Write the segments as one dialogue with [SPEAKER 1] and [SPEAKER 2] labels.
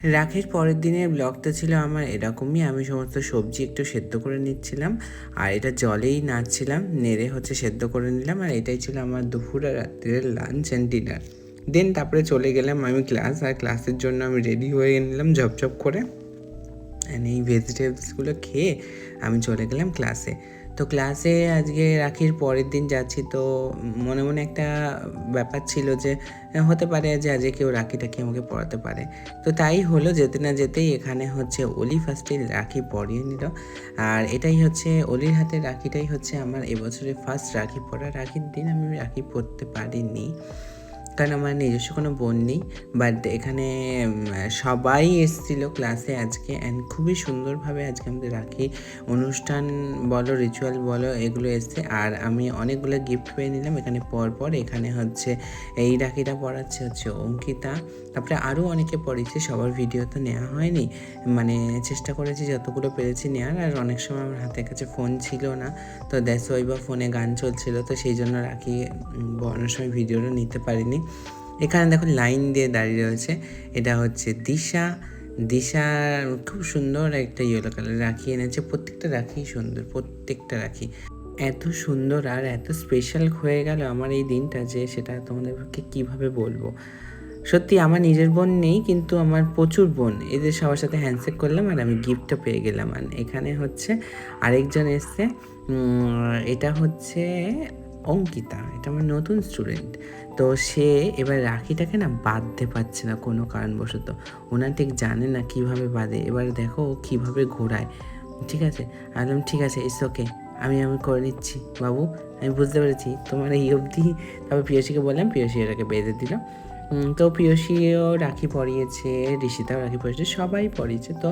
[SPEAKER 1] রাখির পরের দিনের ব্লগটা ছিল আমার এরকমই। আমি সমস্ত সবজি একটু সেদ্ধ করে নিচ্ছিলাম আর এটা জলেই নাড়ছিলাম, নেড়ে সেদ্ধ করে নিলাম। আর এটাই ছিল আমার দুপুর আর রাত্রের লাঞ্চ অ্যান্ড ডিনার। দেন তারপরে চলে গেলাম আমি আর ক্লাসের জন্য আমি রেডি হয়ে নিলাম ঝপঝপ করে। অ্যান্ড এই ভেজিটেবলসগুলো খেয়ে আমি চলে গেলাম ক্লাসে। তো ক্লাসে আজকে রাখির পরের দিন যাচ্ছি, তো মনে মনে একটা ব্যাপার ছিল যে হতে পারে যে আজকে কেউ রাখিটাকে আমাকে পড়াতে পারে। তো তাই হলো, যেতে না যেতেই এখানে অলি ফার্স্টে রাখি পরিয়ে নিল। আর এটাই অলির হাতের রাখিটাই আমার এবছরের ফার্স্ট রাখি পরা। রাখির দিন আমি রাখি পরতে পারিনি, কারণ আমার নিজস্ব কোনো বোন নেই। বাট এখানে সবাই এসেছিলো ক্লাসে আজকে, অ্যান্ড খুবই সুন্দরভাবে আজকে আমাদের রাখি অনুষ্ঠান বলো, রিচুয়াল বলো, এগুলো এসছে। আর আমি অনেকগুলো গিফট পেয়ে নিলাম এখানে পর। এখানে এই রাখিটা পড়াচ্ছে অঙ্কিতা, তারপরে আরও অনেকে পড়েছে। সবার ভিডিও তো নেওয়া হয়নি, মানে চেষ্টা করেছি যতগুলো পেরেছি নেওয়ার। আর অনেক সময় আমার হাতের কাছে ফোন ছিল না, তো ওই বা ফোনে গান চলছিল, তো সেই জন্য রাখি অনেক সময় ভিডিওটা নিতে পারিনি। এখানে দেখো লাইন দিয়ে দাঁড়িয়ে রয়েছে, এটা দিশা খুব সুন্দর একটা ইয়েলো কালার রাখি এনেছে। প্রত্যেকটা রাখি সুন্দর, প্রত্যেকটা রাখি এত সুন্দর আর এত স্পেশাল হয়ে গেল আমার এই দিনটা, যে সেটা তোমাদেরকে কীভাবে বলবো। সত্যি আমার নিজের বোন নেই, কিন্তু আমার প্রচুর বোন, এদের সবার সাথে হ্যান্ডশেক করলাম আর আমি গিফটটা পেয়ে গেলাম। আর এখানে আরেকজন এসছে, এটা অঙ্কিতা, এটা আমার নতুন স্টুডেন্ট। তো সে এবার রাখিটাকে না বাঁধতে পারছে না কোনো কারণবশত, ওনার ঠিক জানে না কীভাবে বাঁধে। এবার দেখো ও কীভাবে ঘোরায়। ঠিক আছে, একদম ঠিক আছে, ইটস ওকে, আমি করে নিচ্ছি বাবু, আমি বুঝতে পেরেছি তোমার এই অবধি। তারপর প্রিয়সীকে বললাম, প্রিয়সী এটাকে বেঁধে দিল। তো প্রিয়সীও রাখি পরিয়েছে, ঋষিতাও রাখি পরিয়েছে, সবাই পরিয়েছে। তো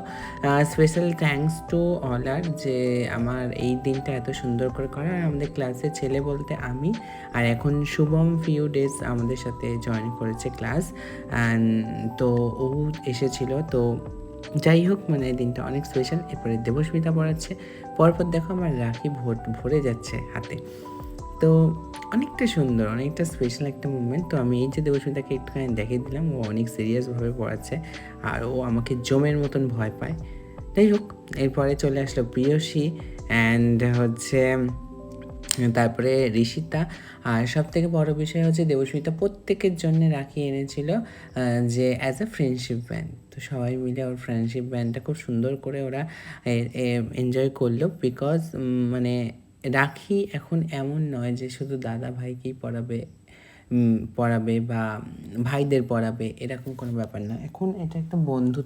[SPEAKER 1] স্পেশাল থ্যাঙ্কস টু অল আর, যে আমার এই দিনটা এত সুন্দর করে করা। আর আমাদের ক্লাসে ছেলে বলতে আমি, আর এখন শুভম ফিউ ডেজ আমাদের সাথে জয়েন করেছে ক্লাস। তো ও এসেছিল। তো যাই হোক, মানে এই দিনটা অনেক স্পেশাল। এরপরে দেবস্মিতা পড়াচ্ছে, পরপর দেখো আমার রাখি ভরে যাচ্ছে হাতে। তো অনেকটা সুন্দর, অনেকটা স্পেশাল একটা মুভমেন্ট। তো আমি এই যে দেবস্মিতাকে একটুখানি দেখিয়ে দিলাম, ও অনেক সিরিয়াসভাবে পড়াচ্ছে আর ও আমাকে জমের মতন ভয় পায়। যাই হোক, এরপরে চলে আসলো প্রিয়সী অ্যান্ড তারপরে ঋষিতা। আর সবথেকে বড় বিষয় দেবস্মিতা প্রত্যেকের জন্য রাখি এনেছিল, যে অ্যাজ আ ফ্রেন্ডশিপ ব্যান্ড। তো সবাই মিলে ওর ফ্রেন্ডশিপ ব্যান্ডটা খুব সুন্দর করে ওরা এনজয় করলো। বিকজ মানে রাখি এখন এমন নয় যে শুধু দাদা ভাইকেই পড়াবে বা ভাইদের পড়াবে, এরকম কোনো ব্যাপার না। এখন এটা একটা বন্ধু